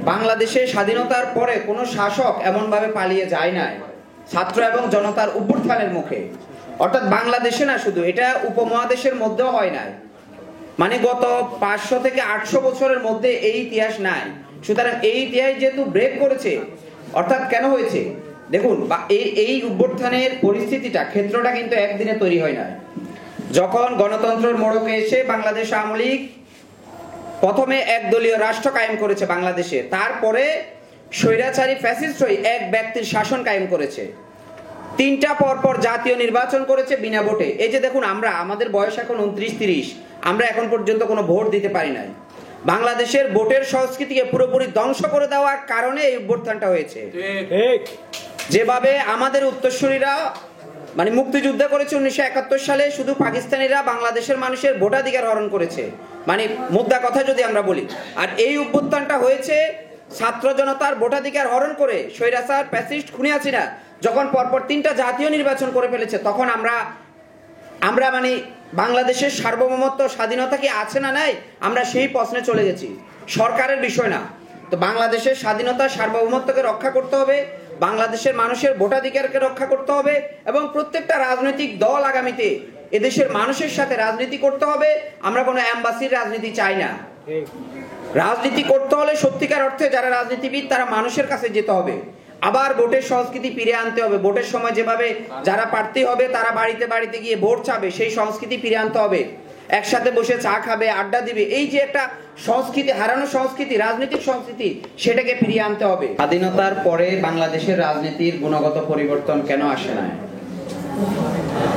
বাংলাদেশে স্বাধীনতার পরে কোনো শাসক এমনভাবে পালিয়ে যায় নাই ছাত্র এবং জনতার অভ্যুত্থানের মুখে। অর্থাৎ বাংলাদেশে না, শুধু এটা উপমহাদেশের মধ্যেও হয় নাই, মানে গত 500 থেকে 800 বছরের মধ্যে এই ইতিহাস নাই। সুতরাং এই ইতিহাস যেহেতু ব্রেক করেছে, অর্থাৎ কেন হয়েছে দেখুন, এই অভ্যুত্থানের পরিস্থিতিটা, ক্ষেত্রটা কিন্তু একদিনে তৈরি হয় না। যখন গণতন্ত্রের মোড়কে এসে বাংলাদেশ আওয়ামী লীগ প্রথমে একদলীয় রাষ্ট্র কায়েম করেছে বাংলাদেশে, তারপরে স্বৈরাচারী ফ্যাসিস্ট এক ব্যক্তির শাসন কায়েম করেছে, 3টা পরপর জাতীয় নির্বাচন করেছে বিনা ভোটে। এই যে দেখুন, আমাদের বয়স এখন 29-30, আমরা এখন পর্যন্ত কোনো ভোট দিতে পারি নাই। বাংলাদেশের ভোটের সংস্কৃতিকে পুরোপুরি ধ্বংস করে দেওয়ার কারণে এই অভ্যুত্থানটা হয়েছে। যেভাবে আমাদের উত্তরসূরিরা মানে মুক্তিযুদ্ধ করেছে 1971 সালে, শুধু পাকিস্তানিরা বাংলাদেশের মানুষের ভোটাধিকার হরণ করেছে, মানে মুদ্রা কথা যদি আমরা বলি। আর এই অভ্যুত্থানটা হয়েছে ছাত্র জনতার ভোটাধিকার হরণ করে স্বৈরাচার ফ্যাসিস্ট খুনি হাসিনা যখন পরপর 3টা জাতীয় নির্বাচন করে ফেলেছে, তখন আমরা মানে বাংলাদেশের সার্বভৌমত্ব স্বাধীনতা কি আছে না নাই, আমরা সেই প্রশ্নে চলে গেছি। সরকারের বিষয় না, তো বাংলাদেশের স্বাধীনতা সার্বভৌমত্বকে রক্ষা করতে হবে, বাংলাদেশের মানুষের ভোটাধিকারকে রক্ষা করতে হবে, এবং প্রত্যেকটা রাজনৈতিক দল আগামীতে এদেশের মানুষের সাথে রাজনীতি করতে হবে। আমরা কোনো অ্যাম্বাসির রাজনীতি চাই না। রাজনীতি করতে হলে সত্যিকার অর্থে যারা রাজনীতিবিদ তারা মানুষের কাছে যেতে হবে। আবার ভোটের সংস্কৃতি ফিরে আনতে হবে। ভোটের সময় যেভাবে যারা প্রার্থী হবে তারা বাড়িতে বাড়িতে গিয়ে ভোট চাবে, সেই সংস্কৃতি ফিরে আনতে হবে। একসাথে বসে চা খাবে, আড্ডা দিবে, এই যে একটা সংস্কৃতি, হারানো সংস্কৃতি, রাজনৈতিক সংস্কৃতি, সেটাকে ফিরিয়ে আনতে হবে। স্বাধীনতার পরে বাংলাদেশের রাজনীতির গুণগত পরিবর্তন কেন আসে না?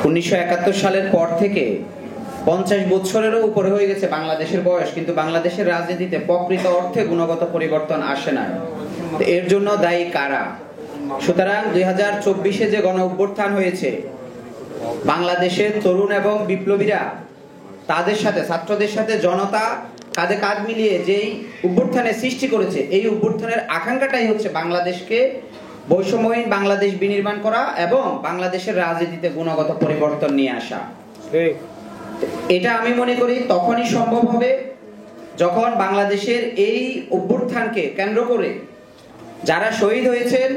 1971 সালের পর থেকে 50 বছরেরও উপরে হয়ে গেছে বাংলাদেশের বয়স, কিন্তু বাংলাদেশের রাজনীতিতে প্রকৃত অর্থে গুণগত পরিবর্তন আসে না। এর জন্য দায়ী কারা? সুতরাং 2024-এ যে গণ অভ্যুত্থান হয়েছে, বাংলাদেশের তরুণ এবং বিপ্লবীরা তাদের সাথে, ছাত্রদের সাথে জনতা কাঁধে কাঁধ মিলিয়ে যেই অভ্যুত্থানের সৃষ্টি করেছে, এই অভ্যুত্থানের আকাঙ্ক্ষাটাই হচ্ছে বাংলাদেশকে বৈষম্যহীন বাংলাদেশ বিনির্মাণ করা এবং বাংলাদেশের রাজনীতিতে গুণগত পরিবর্তন নিয়ে আসা। এটা আমি মনে করি তখনই সম্ভব হবে যখন বাংলাদেশের এই অভ্যুত্থানকে কেন্দ্র করে যারা শহীদ হয়েছেন,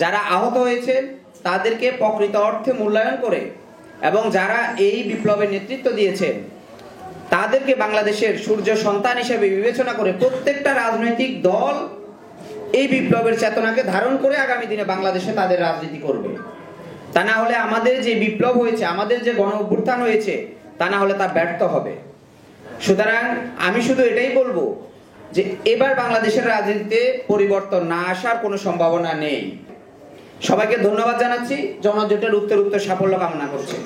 যারা আহত হয়েছেন, তাদেরকে প্রকৃত অর্থে মূল্যায়ন করে এবং যারা এই বিপ্লবের নেতৃত্ব দিয়েছেন তাদেরকে বাংলাদেশের সূর্য সন্তান হিসেবে বিবেচনা করে প্রত্যেকটা রাজনৈতিক দল এই বিপ্লবের চেতনাকে ধারণ করে আগামী দিনে বাংলাদেশে তাদের রাজনীতি করবে। তা না হলে আমাদের যে বিপ্লব হয়েছে, আমাদের যে গণ অভ্যুত্থান হয়েছে, তা না হলে তা ব্যর্থ হবে। সুতরাং আমি শুধু এটাই বলবো যে এবার বাংলাদেশের রাজনীতিতে পরিবর্তন না আসার কোনো সম্ভাবনা নেই। সবাইকে ধন্যবাদ জানাচ্ছি। জনজোটের উত্তর সাফল্য কামনা করছি।